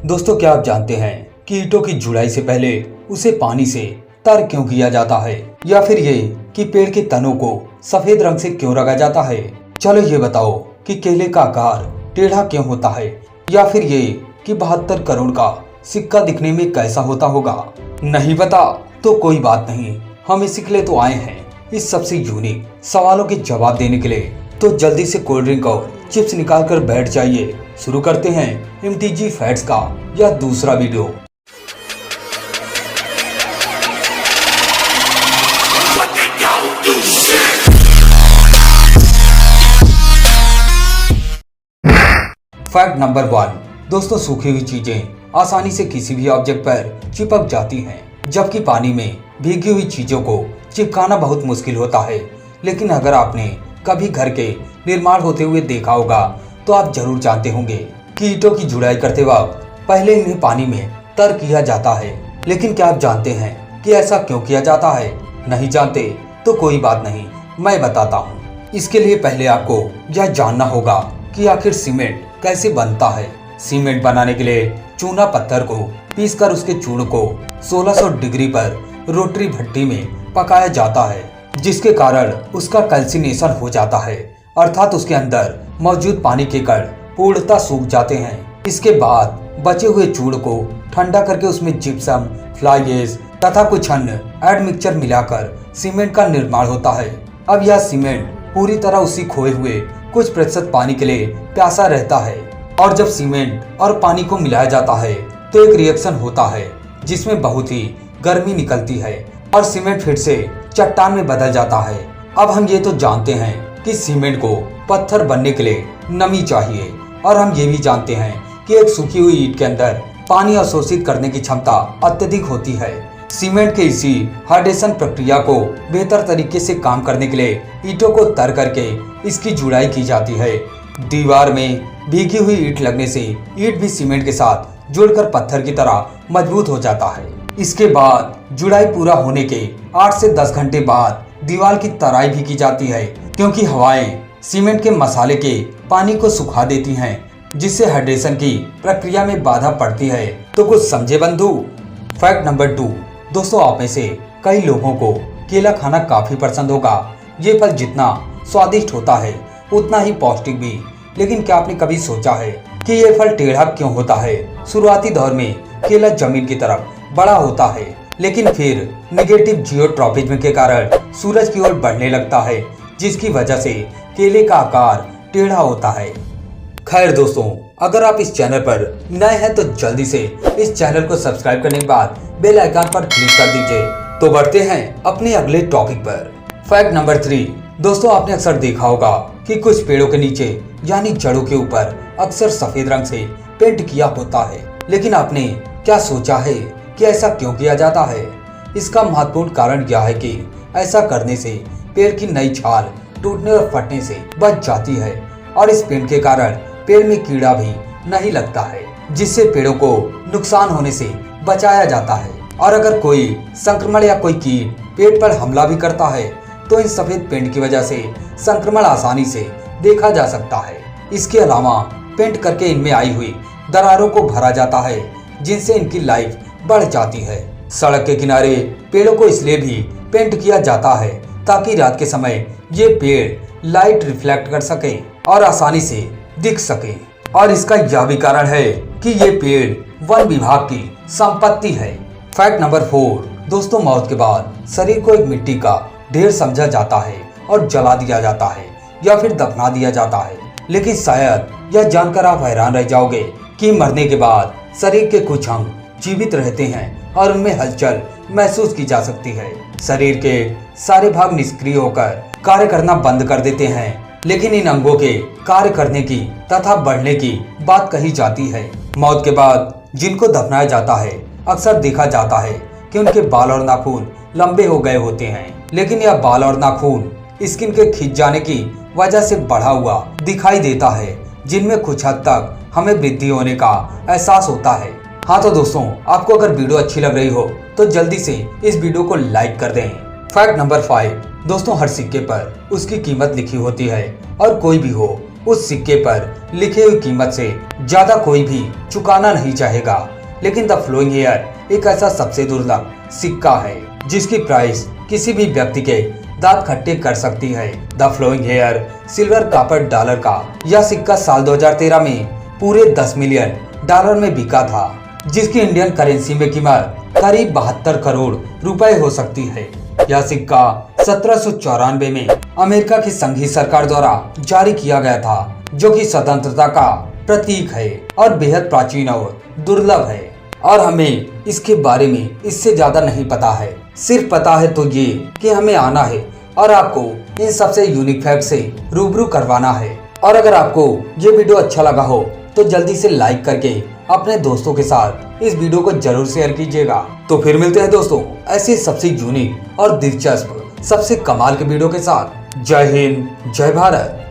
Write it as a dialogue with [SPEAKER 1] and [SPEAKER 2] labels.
[SPEAKER 1] दोस्तों, क्या आप जानते हैं कि ईंटों की जुड़ाई से पहले उसे पानी से तर क्यों किया जाता है, या फिर ये कि पेड़ के तनों को सफेद रंग से क्यों रंगा जाता है। चलो ये बताओ कि केले का आकार टेढ़ा क्यों होता है, या फिर ये कि 72 करोड़ का सिक्का दिखने में कैसा होता होगा। नहीं पता तो कोई बात नहीं, हम इसी के लिए तो आए हैं, इस सबसे यूनिक सवालों के जवाब देने के लिए। तो जल्दी से कोल्ड ड्रिंक और चिप्स निकाल कर बैठ जाइए। शुरू करते हैं MTG फैक्ट्स का यह दूसरा वीडियो। Fact number 1। दोस्तों, सूखी हुई चीजें आसानी से किसी भी ऑब्जेक्ट पर चिपक जाती हैं, जबकि पानी में भीगी हुई चीजों को चिपकाना बहुत मुश्किल होता है। लेकिन अगर आपने कभी घर के निर्माण होते हुए देखा होगा तो आप जरूर जानते होंगे कि ईंटों की जुड़ाई करते वक्त पहले इन्हें पानी में तर किया जाता है। लेकिन क्या आप जानते हैं कि ऐसा क्यों किया जाता है? नहीं जानते तो कोई बात नहीं, मैं बताता हूँ। इसके लिए पहले आपको यह जानना होगा कि आखिर सीमेंट कैसे बनता है। सीमेंट बनाने के लिए चूना पत्थर को पीसकर उसके चूर्ण को 1600 डिग्री पर रोटरी भट्टी में पकाया जाता है, जिसके कारण उसका कैल्सिनेशन हो जाता है, अर्थात उसके अंदर मौजूद पानी के कण पूर्णतः सूख जाते हैं। इसके बाद बचे हुए चूर्ण को ठंडा करके उसमें जिप्सम, फ्लाई ऐश तथा कुछ अन्य एडमिक्सचर मिलाकर सीमेंट का निर्माण होता है। अब यह सीमेंट पूरी तरह उसी खोए हुए कुछ प्रतिशत पानी के लिए प्यासा रहता है, और जब सीमेंट और पानी को मिलाया जाता है तो एक रिएक्शन होता है जिसमें बहुत ही गर्मी निकलती है और सीमेंट फिर से चट्टान में बदल जाता है। अब हम ये तो जानते हैं कि सीमेंट को पत्थर बनने के लिए नमी चाहिए, और हम ये भी जानते हैं कि एक सूखी हुई ईंट के अंदर पानी अवशोषित करने की क्षमता अत्यधिक होती है। सीमेंट के इसी हार्डेशन प्रक्रिया को बेहतर तरीके से काम करने के लिए ईंटों को तर करके इसकी जुड़ाई की जाती है। दीवार में भीगी हुई ईंट लगने से ईंट भी सीमेंट के साथ जुड़कर पत्थर की तरह मजबूत हो जाता है। इसके बाद जुड़ाई पूरा होने के 8 से 10 घंटे बाद दीवार की तराई भी की जाती है, क्योंकि हवाएं सीमेंट के मसाले के पानी को सुखा देती हैं, जिससे हाइड्रेशन की प्रक्रिया में बाधा पड़ती है। तो कुछ समझे बंधु? Fact number 2। दोस्तों, आप में से कई लोगों को केला खाना काफी पसंद होगा। ये फल जितना स्वादिष्ट होता है उतना ही पौष्टिक भी। लेकिन क्या आपने कभी सोचा है कि ये फल टेढ़ा क्यों होता है? शुरुआती दौर में केला जमीन की तरफ बड़ा होता है, लेकिन फिर नेगेटिव जियोट्रॉपिज्म के कारण सूरज की ओर बढ़ने लगता है, जिसकी वजह से केले का आकार टेढ़ा होता है। खैर दोस्तों, अगर आप इस चैनल पर नए हैं तो जल्दी से इस चैनल को सब्सक्राइब करने के बाद बेल आइकन पर क्लिक कर दीजिए। तो बढ़ते हैं अपने अगले टॉपिक पर। Fact number 3। दोस्तों, आपने अक्सर देखा होगा कि कुछ पेड़ों के नीचे यानी जड़ों के ऊपर अक्सर सफेद रंग से पेंट किया होता है। लेकिन आपने क्या सोचा है कि ऐसा क्यों किया जाता है? इसका महत्वपूर्ण कारण यह है कि ऐसा करने से पेड़ की नई छाल टूटने और फटने से बच जाती है, और इस पेंट के कारण पेड़ में कीड़ा भी नहीं लगता है, जिससे पेड़ों को नुकसान होने से बचाया जाता है। और अगर कोई संक्रमण या कोई कीट पेड़ पर हमला भी करता है तो इन सफेद पेंट की वजह से संक्रमण आसानी से देखा जा सकता है। इसके अलावा पेंट करके इनमें आई हुई दरारों को भरा जाता है, जिनसे इनकी लाइफ बढ़ जाती है। सड़क के किनारे पेड़ों को इसलिए भी पेंट किया जाता है ताकि रात के समय ये पेड़ लाइट रिफ्लेक्ट कर सके और आसानी से दिख सके। और इसका यह भी कारण है कि ये पेड़ वन विभाग की संपत्ति है। Fact number 4। दोस्तों, मौत के बाद शरीर को एक मिट्टी का ढेर समझा जाता है और जला दिया जाता है या फिर दफना दिया जाता है। लेकिन शायद यह जानकर आप हैरान रह जाओगे कि मरने के बाद शरीर के कुछ अंग जीवित रहते हैं और उनमें हलचल महसूस की जा सकती है। शरीर के सारे भाग निष्क्रिय होकर कार्य करना बंद कर देते हैं, लेकिन इन अंगों के कार्य करने की तथा बढ़ने की बात कही जाती है। मौत के बाद जिनको दफनाया जाता है अक्सर देखा जाता है कि उनके बाल और नाखून लंबे हो गए होते हैं, लेकिन यह बाल और नाखून स्किन के खिंच जाने की वजह से बढ़ा हुआ दिखाई देता है, जिनमें कुछ हद तक हमें वृद्धि होने का एहसास होता है। हाँ तो दोस्तों, आपको अगर वीडियो अच्छी लग रही हो तो जल्दी से इस वीडियो को लाइक कर दें। Fact number 5। दोस्तों, हर सिक्के पर उसकी कीमत लिखी होती है, और कोई भी हो उस सिक्के पर लिखी हुई कीमत से ज्यादा कोई भी चुकाना नहीं चाहेगा। लेकिन द फ्लोइंग हेयर एक ऐसा सबसे दुर्लभ सिक्का है जिसकी प्राइस किसी भी व्यक्ति के दांत खट्टे कर सकती है। The flowing hair silver copper dollar का यह सिक्का साल 2013 में पूरे 10 मिलियन डॉलर में बिका था, जिसकी इंडियन करेंसी में कीमत करीब 72 करोड़ रुपए हो सकती है। यह सिक्का 1794 में अमेरिका की संघीय सरकार द्वारा जारी किया गया था, जो कि स्वतंत्रता का प्रतीक है और बेहद प्राचीन और दुर्लभ है। और हमें इसके बारे में इससे ज्यादा नहीं पता है, सिर्फ पता है तो ये कि हमें आना है और आपको इन सबसे यूनिक फैक्ट से रूबरू करवाना है। और अगर आपको ये वीडियो अच्छा लगा हो तो जल्दी से लाइक करके अपने दोस्तों के साथ इस वीडियो को जरूर शेयर कीजिएगा। तो फिर मिलते हैं दोस्तों ऐसे सबसे यूनिक और दिलचस्प सबसे कमाल के वीडियो के साथ। जय हिंद, जय भारत।